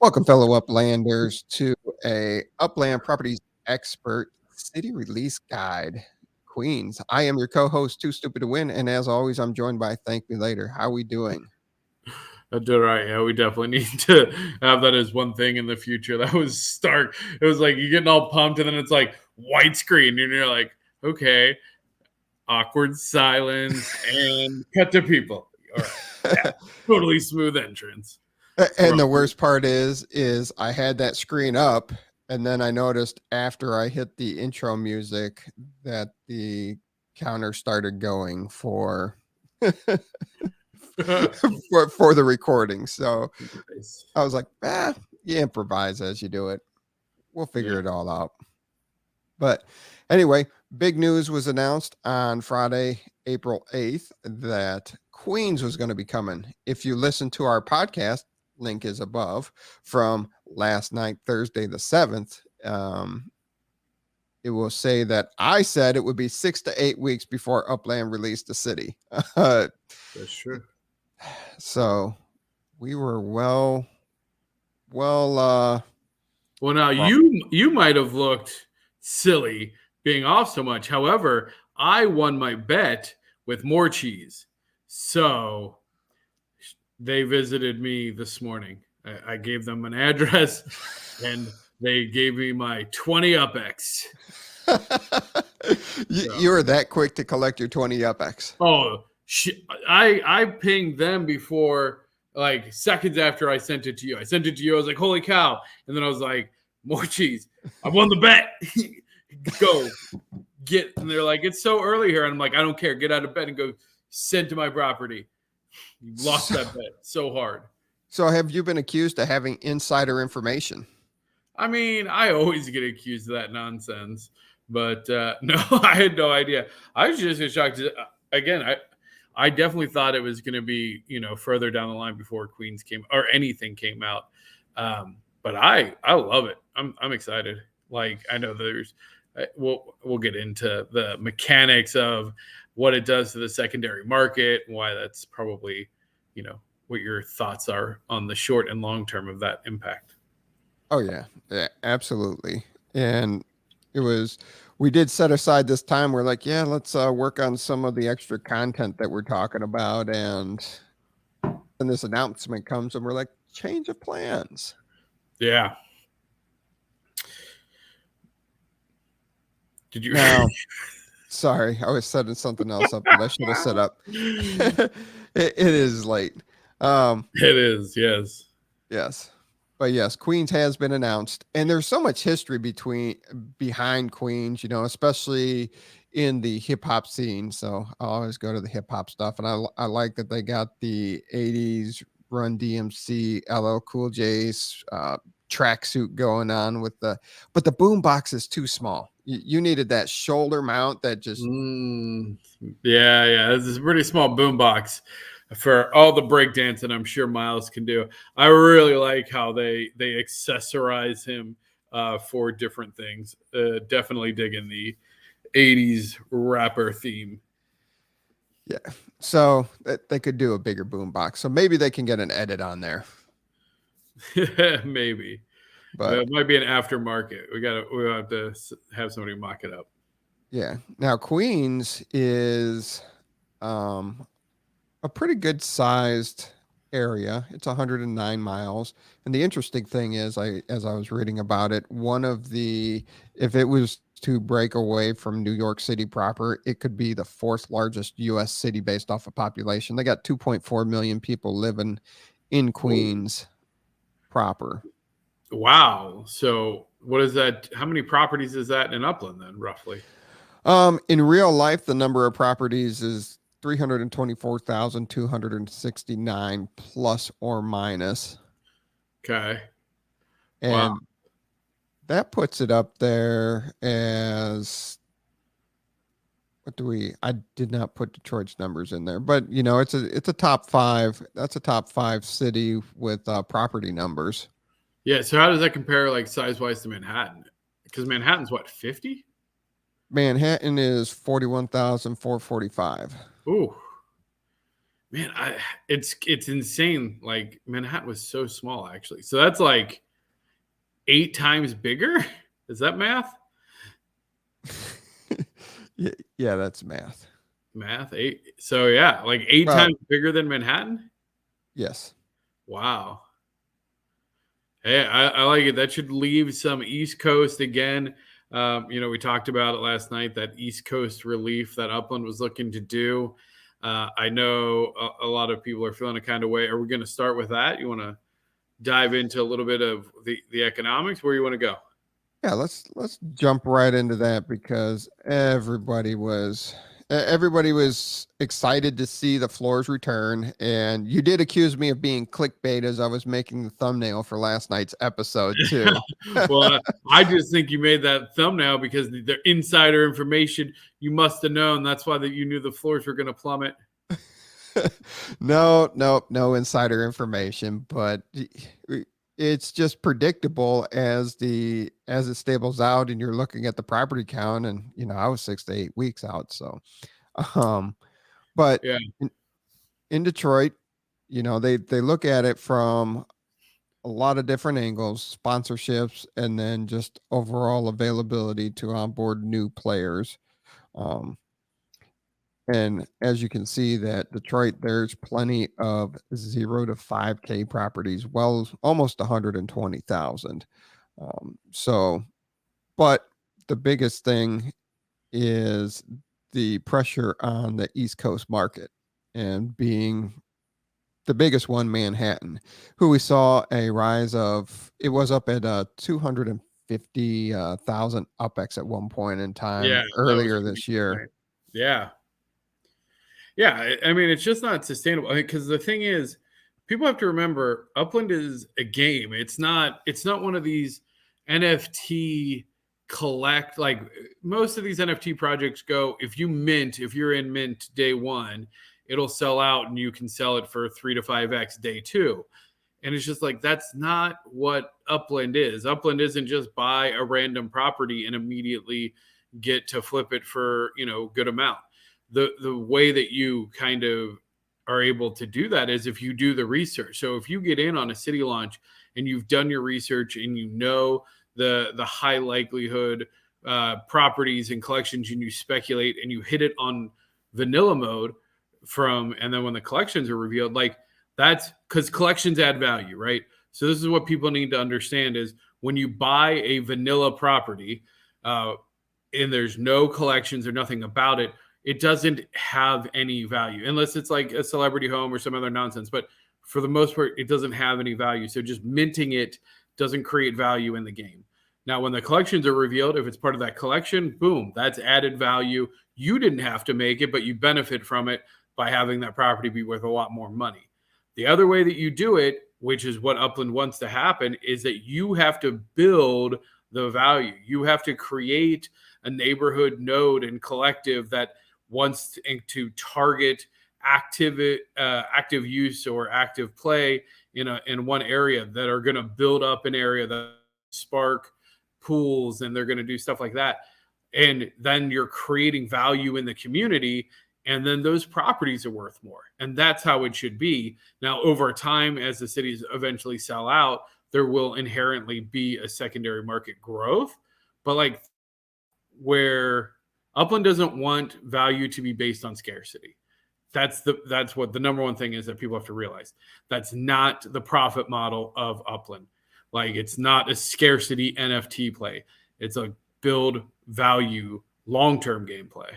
Welcome, fellow Uplanders, to a Upland Properties Expert City Release Guide, Queens. I am your co-host, Too Stupid to Win, and as always, I'm joined by ThankMeLater. How we doing? That's right. Yeah, we definitely need to have that as one thing in the future. That was stark. It was like you're getting all pumped, and then it's like white screen, and you're like, okay, awkward silence, and cut to people. All right, yeah, totally smooth entrance. And the worst part is I had that screen up, and then I noticed after I hit the intro music that the counter started going for for the recording. So Nice. I was like, you improvise as you do it. We'll figure it all out. But anyway, big news was announced on Friday, April 8th, that Queens was going to be coming. If you listen to our podcast, link is above, from last night, Thursday the 7th, it will say that I said it would be 6 to 8 weeks before Upland released the city. That's true. So we were well. Well, now you might have looked silly being off so much. However, I won my bet with more cheese. So they visited me this morning. I gave them an address and they gave me my 20 UPX. You were that quick to collect your 20 UPX. Oh, I pinged them before, like seconds after I sent it to you. I sent it to you. I was like, holy cow. And then I was like, more cheese. I won the bet. Go get. And they're like, it's so early here. And I'm like, I don't care. Get out of bed and go send to my property. You lost that bet so hard. So have you been accused of having insider information? I mean, I always get accused of that nonsense. But no, I had no idea. I was just shocked. Again, I definitely thought it was going to be, further down the line before Queens came or anything came out. But I love it. I'm excited. Like, I know there's we'll get into the mechanics of what it does to the secondary market and why that's probably, what your thoughts are on the short and long term of that impact. Oh yeah, absolutely. And we did set aside this time. We're like, yeah, let's work on some of the extra content that we're talking about. And then this announcement comes and we're like, change of plans. Yeah. Did you? Now, sorry, I was setting something else up that I should have set up. It is late. It is, yes. Yes. But yes, Queens has been announced, and there's so much history behind Queens, especially in the hip hop scene. So I always go to the hip hop stuff, and I like that they got the '80s Run DMC, LL Cool J's tracksuit going on but the boom box is too small. You needed that shoulder mount that just. Yeah. This is a pretty small boombox for all the breakdancing I'm sure Miles can do. I really like how they accessorize him for different things. Definitely digging the 80s rapper theme. Yeah. So they could do a bigger boombox. So maybe they can get an edit on there. Maybe. But it might be an aftermarket. We'll have to have somebody mock it up. Yeah. Now Queens is a pretty good sized area. It's 109 miles. And the interesting thing is, as I was reading about it, if it was to break away from New York City proper, it could be the fourth largest U.S. city based off of population. They got 2.4 million people living in Queens proper. Wow. So what is that? How many properties is that in Upland then, roughly? In real life, the number of properties is 324,269 plus or minus. Okay. And that puts it up there as I did not put Detroit's numbers in there, but it's a top 5. That's a top 5 city with property numbers. Yeah. So how does that compare, like, size wise to Manhattan? Because Manhattan's what, 50? Manhattan is 41,445. Ooh. Man, it's insane. Like Manhattan was so small, actually. So that's like 8 times bigger. Is that math? Yeah, yeah, that's math. Math eight. So yeah, like eight Well, times bigger than Manhattan. yes. Wow. Hey, I like it. That should leave some East Coast again. We talked about it last night, that East Coast relief that Upland was looking to do. I know a lot of people are feeling a kind of way. Are we going to start with that? You want to dive into a little bit of the economics? Where you want to go? Yeah, let's jump right into that because everybody was excited to see the floors return, and you did accuse me of being clickbait as I was making the thumbnail for last night's episode too. Well, I just think you made that thumbnail because the insider information you must have known. That's why that you knew the floors were going to plummet. No insider information, but it's just predictable as it stables out and you're looking at the property count, and I was 6 to 8 weeks out. So um but Yeah, in Detroit, they look at it from a lot of different angles, sponsorships, and then just overall availability to onboard new players. Um, and as you can see, that Detroit, there's plenty of 0 to 5K properties, well, almost 120,000. So, but the biggest thing is the pressure on the East Coast market, and being the biggest one, Manhattan, who we saw a rise of. It was up at 250,000 UPX at one point in yeah, time that was earlier pretty this year. insane. Yeah, yeah. I mean, it's just not sustainable because the thing is, people have to remember Upland is a game. It's not. It's not one of these NFT collect, like most of these NFT projects go. If you're in mint day one, it'll sell out and you can sell it for 3 to 5x day two. And it's just like that's not what Upland is. Upland isn't just buy a random property and immediately get to flip it for, good amount. The way that you kind of are able to do that is if you do the research. So if you get in on a city launch and you've done your research and you know the high likelihood properties and collections, and you speculate and you hit it on vanilla mode and then when the collections are revealed, like that's because collections add value, right? So this is what people need to understand is when you buy a vanilla property, uh, and there's no collections or nothing about it, it doesn't have any value unless it's like a celebrity home or some other nonsense. But for the most part, it doesn't have any value. So just minting it doesn't create value in the game. Now, when the collections are revealed, if it's part of that collection, boom, that's added value. You didn't have to make it, but you benefit from it by having that property be worth a lot more money. The other way that you do it, which is what Upland wants to happen, is that you have to build the value. You have to create a neighborhood node and collective that wants to target active use or active play in one area, that are going to build up an area that spark pools, and they're going to do stuff like that. And then you're creating value in the community, and then those properties are worth more. And that's how it should be. Now, over time, as the cities eventually sell out, there will inherently be a secondary market growth. But like where Upland doesn't want value to be based on scarcity. That's what the number one thing is that people have to realize. That's not the profit model of Upland. Like it's not a scarcity NFT play. It's a build value long-term gameplay.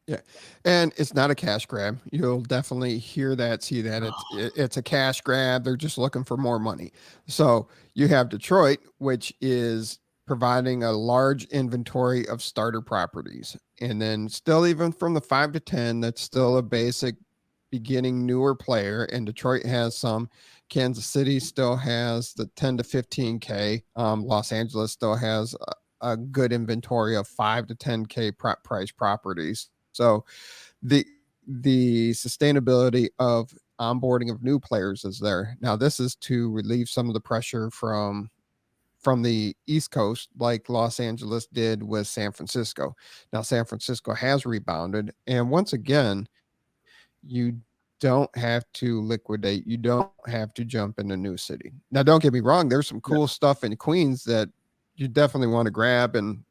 Yeah, and it's not a cash grab. You'll definitely hear that, see that it's a cash grab. They're just looking for more money. So you have Detroit, which is providing a large inventory of starter properties, and then still even from the 5 to 10, that's still a basic beginning newer player. And Detroit has some. Kansas City still has the 10 to 15K. Los Angeles still has a good inventory of 5 to 10K price properties. So the the sustainability of onboarding of new players is there. Now this is to relieve some of the pressure from the East Coast, like Los Angeles did with San Francisco. Now San Francisco has rebounded, and once again, you don't have to liquidate. You don't have to jump into New City. Now, don't get me wrong. There's some Yeah. cool stuff in Queens that you definitely want to grab and,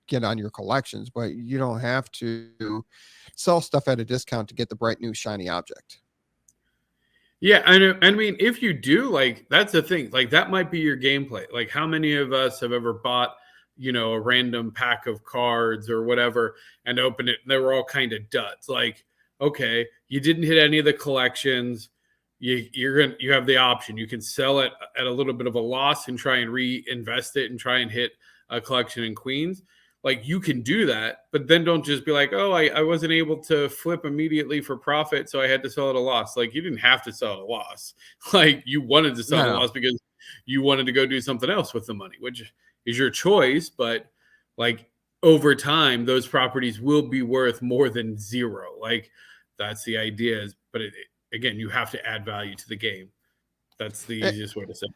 get on your collections, but you don't have to sell stuff at a discount to get the bright new shiny object. Yeah, I mean, if you do, like, that's the thing. Like, that might be your gameplay. Like, how many of us have ever bought, a random pack of cards or whatever and opened it and they were all kind of duds? Like, okay, you didn't hit any of the collections. You have the option. You can sell it at a little bit of a loss and try and reinvest it and try and hit a collection in Queens. Like, you can do that, but then don't just be like, oh, I wasn't able to flip immediately for profit, so I had to sell at a loss. Like, you didn't have to sell at a loss. Like, you wanted to sell at a No. loss because you wanted to go do something else with the money, which is your choice. But like, over time, those properties will be worth more than zero. Like, that's the idea. But again, you have to add value to the game. That's the easiest way to say.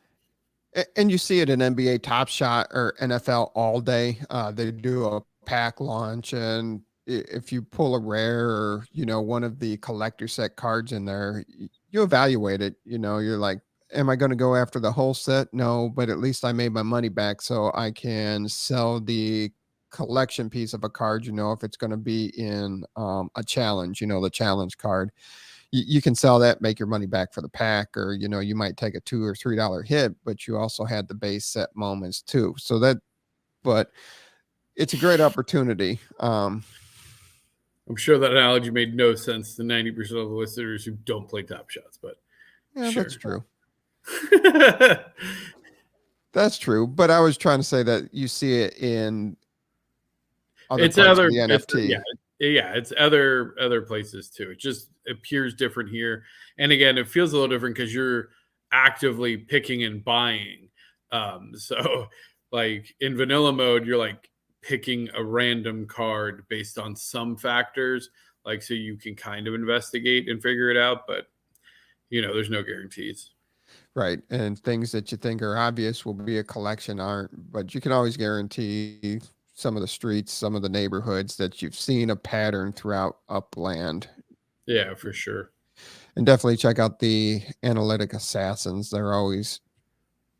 And you see it in NBA Top Shot or NFL all day. They do a pack launch, and if you pull a rare or one of the collector set cards in there, you evaluate it. You're like, am I going to go after the whole set? No, but at least I made my money back, so I can sell the collection piece of a card. If it's going to be in a challenge, the challenge card, you can sell that, make your money back for the pack, or you might take a $2 or $3 hit, but you also had the base set moments too. But it's a great opportunity. I'm sure that analogy made no sense to 90% of the listeners who don't play Top Shots, but Yeah, sure. that's true. That's true. But I was trying to say that you see it in other parts of the NFT. It's other places too. It just appears different here, and again, it feels a little different because you're actively picking and buying. So like in vanilla mode, you're like picking a random card based on some factors, like so you can kind of investigate and figure it out, but there's no guarantees. Right. And things that you think are obvious will be a collection aren't, but you can always guarantee some of the streets, some of the neighborhoods that you've seen a pattern throughout Upland. Yeah, for sure. And definitely check out the analytic assassins. They're always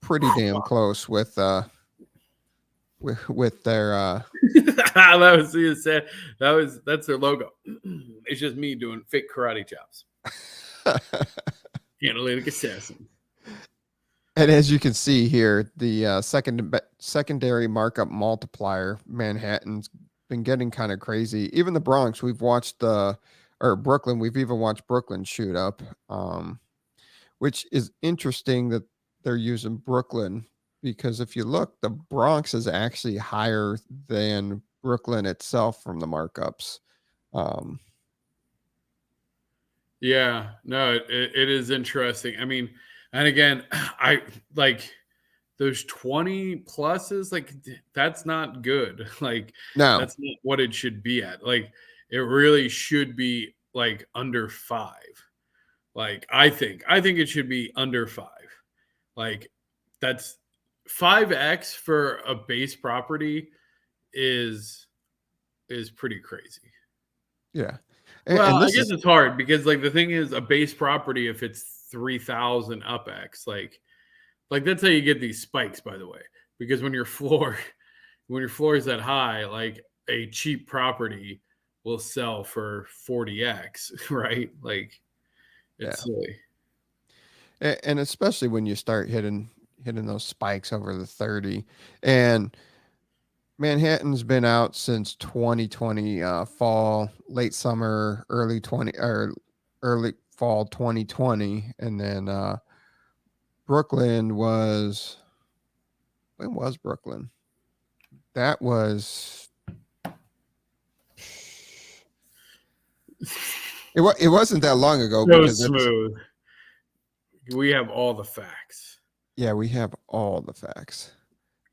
pretty damn close with their That was that's their logo. It's just me doing fake karate chops. Analytic assassin. And as you can see here, the secondary markup multiplier, Manhattan's been getting kind of crazy. Even the Bronx, we've watched or Brooklyn, we've even watched Brooklyn shoot up, which is interesting that they're using Brooklyn because if you look, the Bronx is actually higher than Brooklyn itself from the markups. Yeah, no, it is interesting. I mean, and again, I like those 20 pluses, like that's not good. Like Now, that's not what it should be at. Like it really should be like under 5. Like I think it should be under 5. Like that's 5x for a base property is pretty crazy. yeah. Well, And I this guess is it's hard because like the thing is a base property if it's 3,000 up X like that's how you get these spikes, by the way, because when your floor is that high, like a cheap property will sell for 40x, right? Like yeah. it's silly. And especially when you start hitting those spikes over the 30. And Manhattan's been out since 2020, fall, late summer, early 20 or early fall 2020. And then Brooklyn was when was Brooklyn? That was it wasn't that long ago So because it was smooth. We have all the facts. yeah, we have all the facts.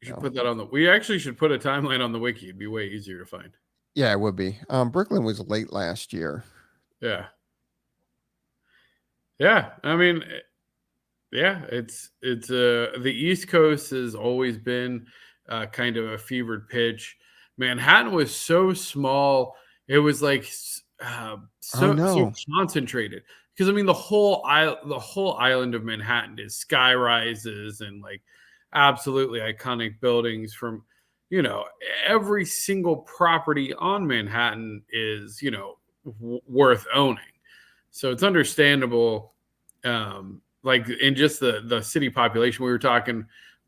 You should put that on the. We actually should put a timeline on the wiki. It'd be way easier to find. Yeah, it would be. Brooklyn was late last year. Yeah. Yeah. I mean, yeah, it's the East Coast has always been kind of a fevered pitch. Manhattan was so small; it was like Oh so no. concentrated. because I mean the whole island of Manhattan is sky rises and like absolutely iconic buildings from, you know, every single property on Manhattan is, you know, worth owning. So it's understandable. Like in just the city population, we were talking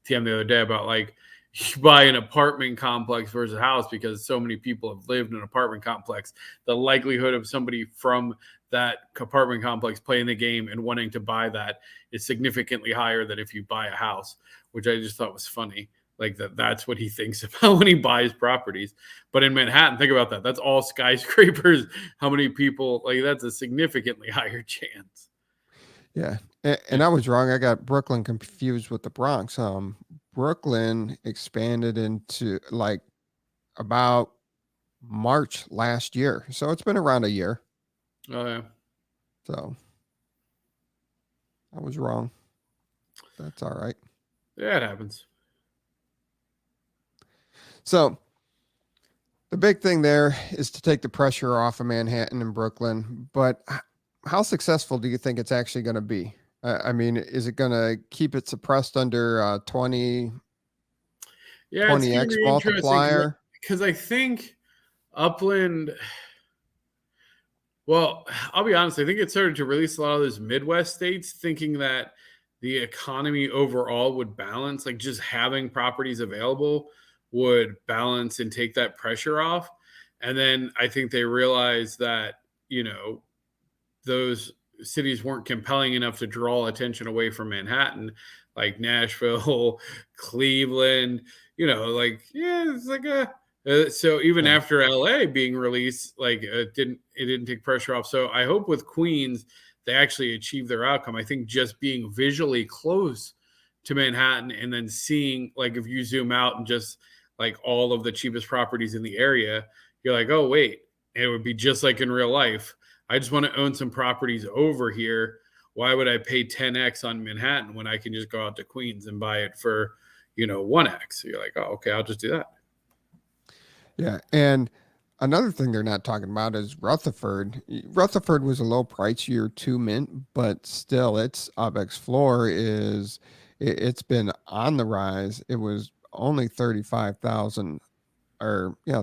TM the other day about like you buy an apartment complex versus a house because so many people have lived in an apartment complex. The likelihood of somebody from that apartment complex playing the game and wanting to buy that is significantly higher than if you buy a house, which I just thought was funny. Like that's what he thinks about when he buys properties. But in Manhattan, think about that. That's all skyscrapers. How many people, like that's a significantly higher chance. Yeah. And I was wrong. I got Brooklyn confused with the Bronx. Brooklyn expanded into like about March last year. So it's been around a year. Oh yeah. So I was wrong. That's all right. Yeah, it happens. So the big thing there is to take the pressure off of Manhattan and Brooklyn. But how successful do you think it's actually going to be? I mean, is it going to keep it suppressed under 20, Yeah, it's going to 20x be interesting multiplier? because I think Upland. Well, I'll be honest. I think it started to release a lot of those Midwest states, thinking that the economy overall would balance, like just having properties available would balance and take that pressure off. And then I think they realized that, you know, those cities weren't compelling enough to draw attention away from Manhattan, like Nashville, Cleveland, you know, like, yeah, it's like a, so even Yeah. after LA being released, like it didn't take pressure off. So I hope with Queens they actually achieve their outcome. I think just being visually close to Manhattan and then seeing like if you zoom out and just like all of the cheapest properties in the area, you're like, oh wait, it would be just like in real life. I just want to own some properties over here. Why would I pay 10x on Manhattan when I can just go out to Queens and buy it for, you know, 1x? So you're like, oh, okay, I'll just do that. Yeah. And another thing they're not talking about is Rutherford. Rutherford was a low price year two mint, but still its UPX floor is it's been on the rise. It was only 35,000 or yeah,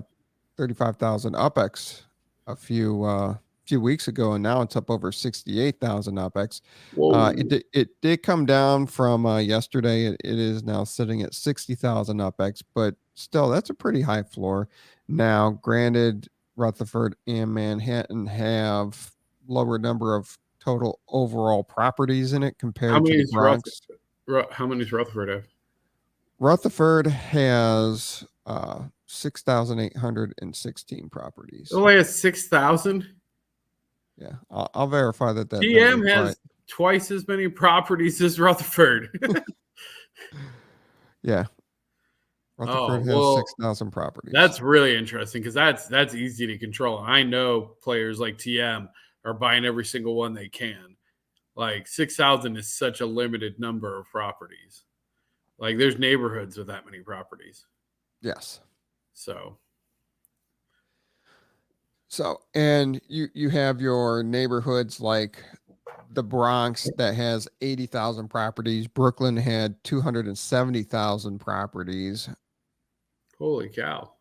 35,000 UPX a few weeks ago, and now it's up over 68,000 UPX. Whoa. It did come down from yesterday. It is now sitting at 60,000 UPX, but still that's a pretty high floor. Now, granted, Rutherford and Manhattan have lower number of total overall properties in it How compared to many the is Rutherford? Bronx. How many does Rutherford have? Rutherford has 6,816 properties. Only has 6,000. Yeah, I'll verify that number TM is right. has twice as many properties as Rutherford. Yeah, Oh Rutherford has well, 6,000 properties. that's really interesting because that's easy to control. I know players like TM are buying every single one they can. Like 6,000 is such a limited number of properties. Like there's neighborhoods with that many properties. Yes. So So, and you have your neighborhoods like the Bronx that has 80,000 properties. Brooklyn had 270,000 properties. holy cow.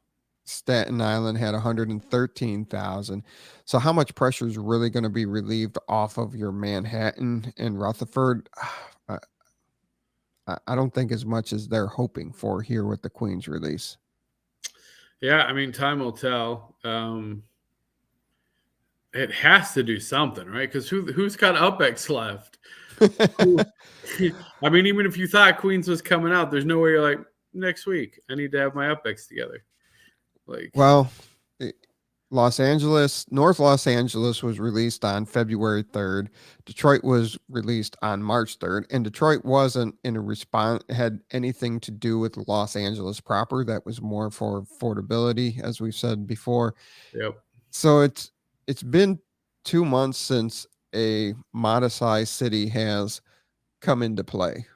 Staten Island had 113,000. So how much pressure is really going to be relieved off of your Manhattan and Rutherford? I, I don't think as much as they're hoping for here with the Queen's release. Yeah, I mean time will tell. It has to do something, right? Because who's got UpX left? Who, I mean, even if you thought Queens was coming out, there's no way you're like next week. I need to have my UpX together. Like, Well, eh, North Los Angeles was released on February 3rd. Detroit was released on March 3rd. And Detroit wasn't in a response, had anything to do with Los Angeles proper. That was more for affordability, as we've said before. yep, So it's been 2 months since a modest sized city has come into play.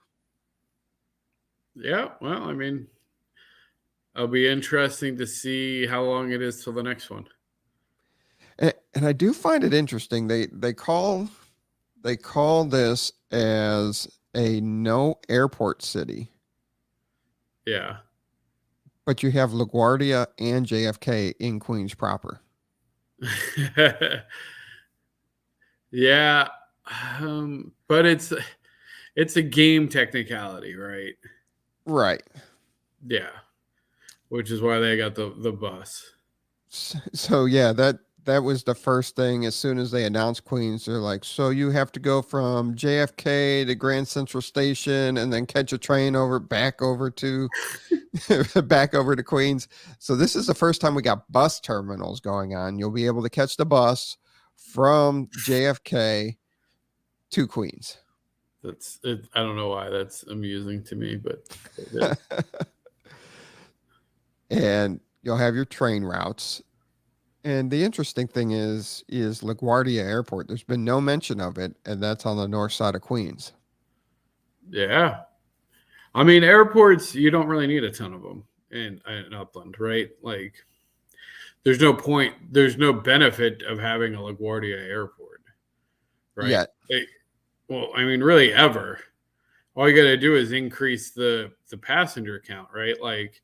yeah. Well, I mean, it'll be interesting to see how long it is till the next one. And I do find it interesting. They call they call this as a no airport city, Yeah. but you have LaGuardia and JFK in Queens proper. Yeah. But it's a game technicality, right? Right. Yeah. Which is why they got the bus. So yeah, that was the first thing. As soon as they announced Queens, they're like, so you have to go from JFK to Grand Central Station and then catch a train over back over to back over to Queens. So this is the first time we got bus terminals going on. You'll be able to catch the bus from JFK to Queens. That's it. I don't know why that's amusing to me, but it is. And you'll have your train routes. And the interesting thing is LaGuardia Airport. There's been no mention of it, and that's on the north side of Queens. Yeah. I mean, airports, you don't really need a ton of them in Upland, right? Like, there's no point, there's no benefit of having a LaGuardia airport, right? Yet. Well, I mean, really, ever. All you got to do is increase the passenger count, right? Like,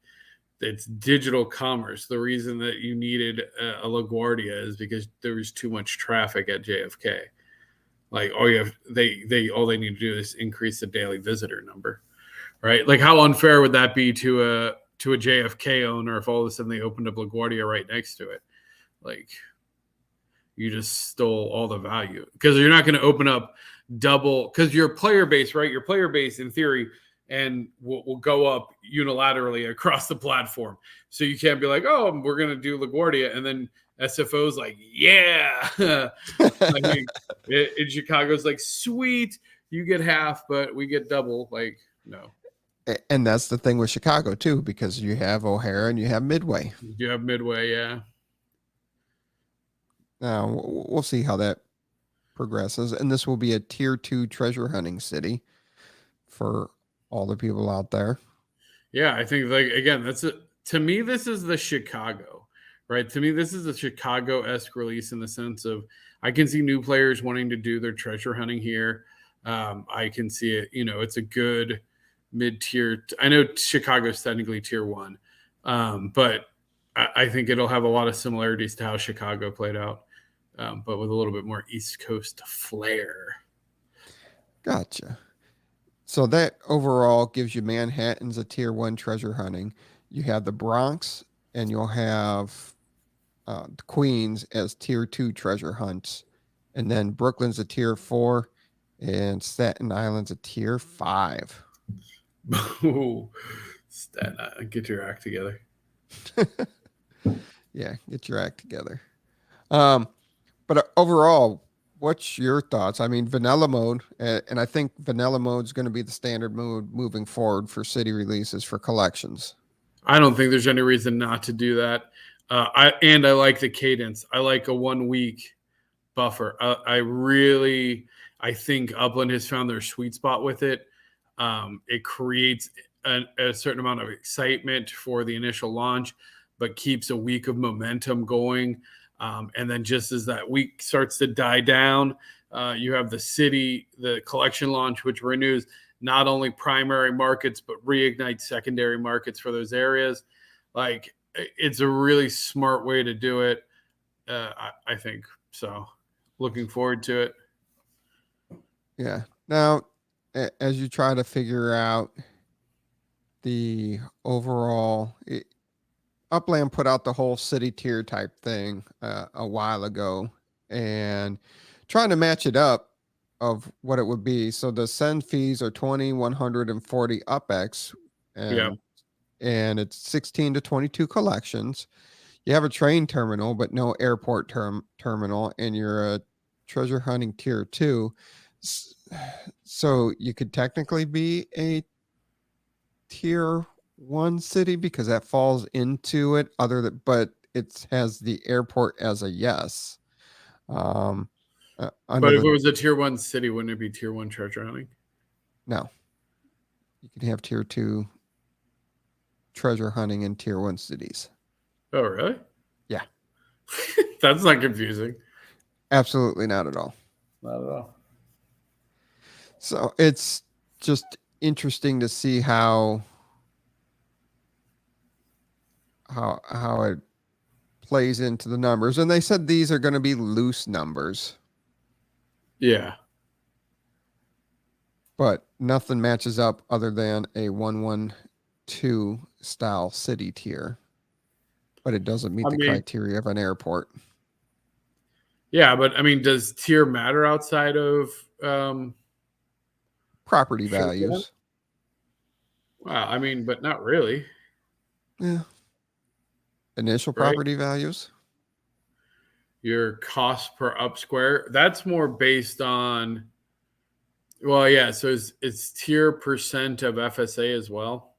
it's digital commerce. The reason that you needed a LaGuardia is because there was too much traffic at JFK. Like, all they need to do is increase the daily visitor number, right? Like, how unfair would that be to a JFK owner if all of a sudden they opened up LaGuardia right next to it? Like, you just stole all the value because you're not going to open up double because your player base, right? Your player base, in theory, and will go up unilaterally across the platform. So you can't be like, oh, we're going to do LaGuardia, and then SFO's like, yeah. I mean, in Chicago's like, sweet, you get half, but we get double. Like, no. And that's the thing with Chicago too, because you have O'Hare and you have Midway. You have Midway, yeah. Now we'll see how that progresses, and this will be a tier 2 treasure hunting city for all the people out there. Yeah, I think, like, again, to me, this is the Chicago, right? To me, this is a Chicago-esque release in the sense of I can see new players wanting to do their treasure hunting here. I can see it, it's a good mid-tier. I know Chicago's technically tier 1, but I think it'll have a lot of similarities to how Chicago played out, but with a little bit more East Coast flair. Gotcha. So that overall gives you Manhattan's a tier 1 treasure hunting. You have the Bronx, and you'll have Queens as tier 2 treasure hunts, and then Brooklyn's a tier 4, and Staten Island's a tier 5. Ooh, Staten Island, get your act together. Yeah, get your act together. Um, but overall, what's your thoughts? I mean, vanilla mode, and I think vanilla mode is going to be the standard mode moving forward for city releases for collections. I don't think there's any reason not to do that. I like the cadence. I like a 1 week buffer. I think Upland has found their sweet spot with it. It creates a certain amount of excitement for the initial launch, but keeps a week of momentum going. And then just as that week starts to die down, you have the collection launch, which renews not only primary markets, but reignites secondary markets for those areas. Like, it's a really smart way to do it. I think so. Looking forward to it. Yeah. Now, as you try to figure out the overall, Upland put out the whole city tier type thing a while ago, and trying to match it up of what it would be. So the send fees are 20, 140 UPX, Yeah. and it's 16 to 22 collections. You have a train terminal, but no airport terminal, and you're a treasure hunting tier 2. So you could technically be a tier 1 city because that falls into it, but it has the airport as a yes. Um, under But if the it was a tier 1 city, wouldn't it be tier 1 treasure hunting? No, you can have tier 2 treasure hunting in tier 1 cities. Oh, really? Yeah, That's not confusing. absolutely not at all. Not at all. So it's just interesting to see how it plays into the numbers. And they said these are going to be loose numbers, Yeah. but nothing matches up other than a 112 style city tier. But it doesn't meet I the mean, criteria of an airport. yeah, but I mean, does tier matter outside of Property showdown? values. Wow, I mean, but not really, Yeah. Initial right? property values. Your cost per up square, that's more based on, well, yeah, so it's tier percent of FSA as well.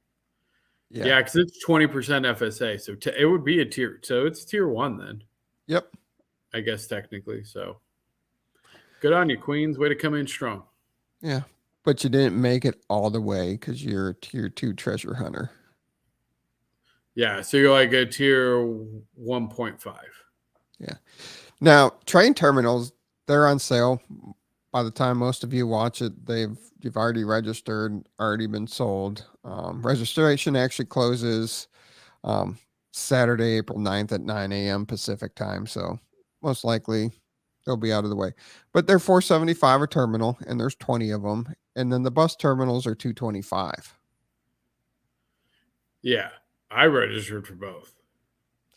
Yeah. Yeah, because it's 20% FSA, so it would be a tier. So it's tier one then, Yep. I guess technically. So good on you, Queens. Way to come in strong. Yeah. But you didn't make it all the way because you're a tier 2 treasure hunter. Yeah, so you're like a tier 1.5. Yeah. Now, train terminals, they're on sale. By the time most of you watch it, you've already registered, already been sold. Registration actually closes um, Saturday, April 9th at 9 a.m. Pacific time. So most likely they'll be out of the way. But they're 475 a terminal, and there's 20 of them. And then the bus terminals are 225. Yeah, I registered for both.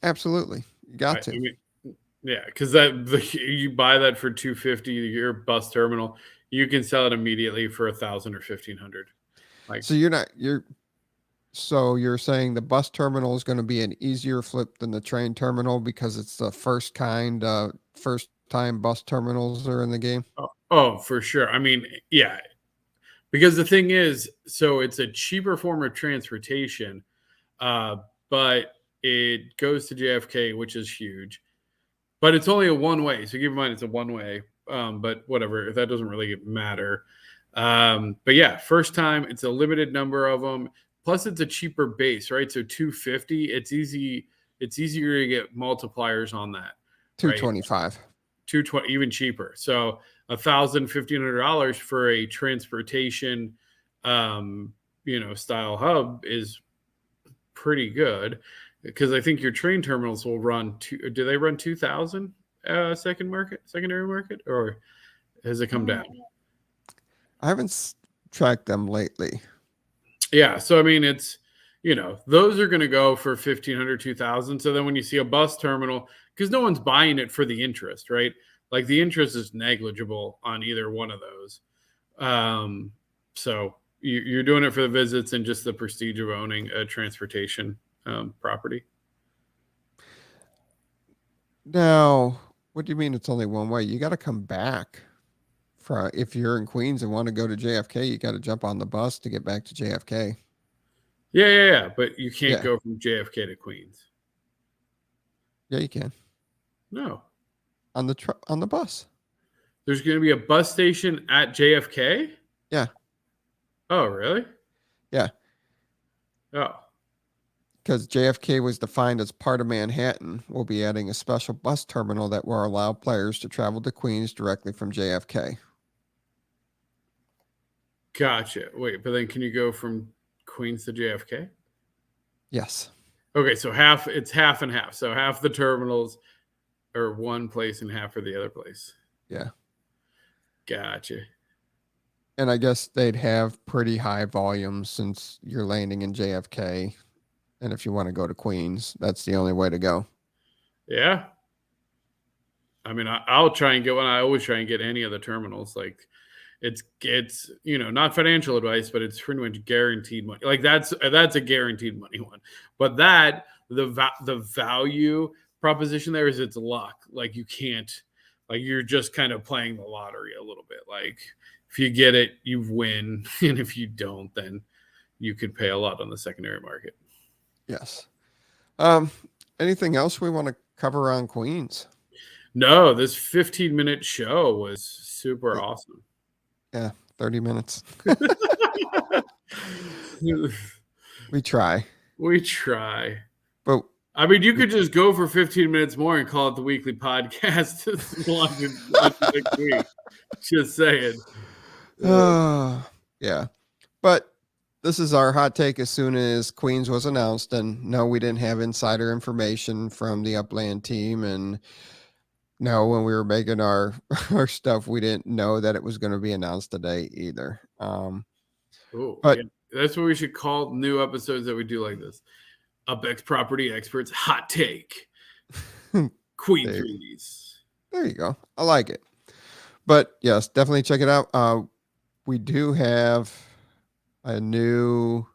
Absolutely. You got I to. mean, yeah, because you buy that for 250 your bus terminal, you can sell it immediately for 1,000 or 1,500. Like, So you're saying the bus terminal is going to be an easier flip than the train terminal because it's the first time bus terminals are in the game? oh, for sure. I mean, yeah, because the thing is, so it's a cheaper form of transportation, uh, but it goes to JFK, which is huge. But it's only a one way. So keep in mind it's a one way. But whatever, that doesn't really matter. But yeah, first time, it's a limited number of them. Plus, it's a cheaper base, right? So 250, it's easy. It's easier to get multipliers on that, right? 225. 220, even cheaper. So $1,000, $1,500 for a transportation, style hub is pretty good, because I think your train terminals will run two. Do they run 2,000 secondary market, or has it come down? I haven't tracked them lately. Yeah, so I mean, it's those are going to go for 1,500, 2,000. So then when you see a bus terminal, because no one's buying it for the interest, right? Like the interest is negligible on either one of those. So you're doing it for the visits and just the prestige of owning a transportation property. Now, what do you mean it's only one way? You got to come back. If you're in Queens and want to go to JFK, you got to jump on the bus to get back to JFK. Yeah. But you can't Yeah. go from JFK to Queens. Yeah, you can. No. On the bus. There's going to be a bus station at JFK? Yeah. Oh, really? Yeah. Oh. Because JFK was defined as part of Manhattan, we'll be adding a special bus terminal that will allow players to travel to Queens directly from JFK. Gotcha. Wait, but then can you go from Queens to JFK? Yes. Okay, so it's half and half. So half the terminals are one place and half are the other place. Yeah. Gotcha. And I guess they'd have pretty high volumes since you're landing in JFK. And if you want to go to Queens, that's the only way to go. Yeah. I mean, I'll try and get one. I always try and get any of the terminals. Like, it's not financial advice, but it's pretty much guaranteed money. Like that's a guaranteed money one. But the value proposition there is it's luck. Like you can't, like you're just kind of playing the lottery a little bit. Like if you get it, you win, and if you don't, then you could pay a lot on the secondary market. Yes. Um, Anything else we want to cover on Queens? No, this 15-minute show was super awesome. Yeah, 30 minutes. We try. We try. But I mean, you could just go for 15 minutes more and call it the weekly podcast. Launch it next week. Just saying. Yeah. But this is our hot take as soon as Queens was announced. And no, we didn't have insider information from the Upland team. And no, when we were making our our stuff, we didn't know that it was going to be announced today either. Oh, yeah. But That's what we should call new episodes that we do like this. UPX Property Experts Hot Take. Queen's there, release. there you go. I like it. But yes, definitely check it out. We do have a new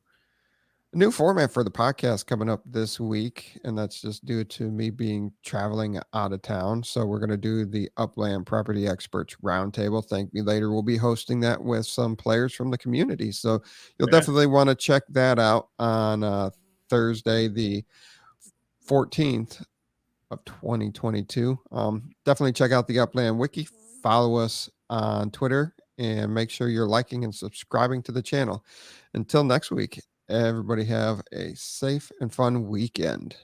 format for the podcast coming up this week, and that's just due to me being traveling out of town. So we're going to do the Upland Property Experts Roundtable. Thank Me Later. We'll be hosting that with some players from the community. So you'll Yeah. definitely want to check that out on Thursday, the 14th of 2022. Definitely check out the Upland Wiki. Follow us on Twitter and make sure you're liking and subscribing to the channel. Until next week, everybody have a safe and fun weekend.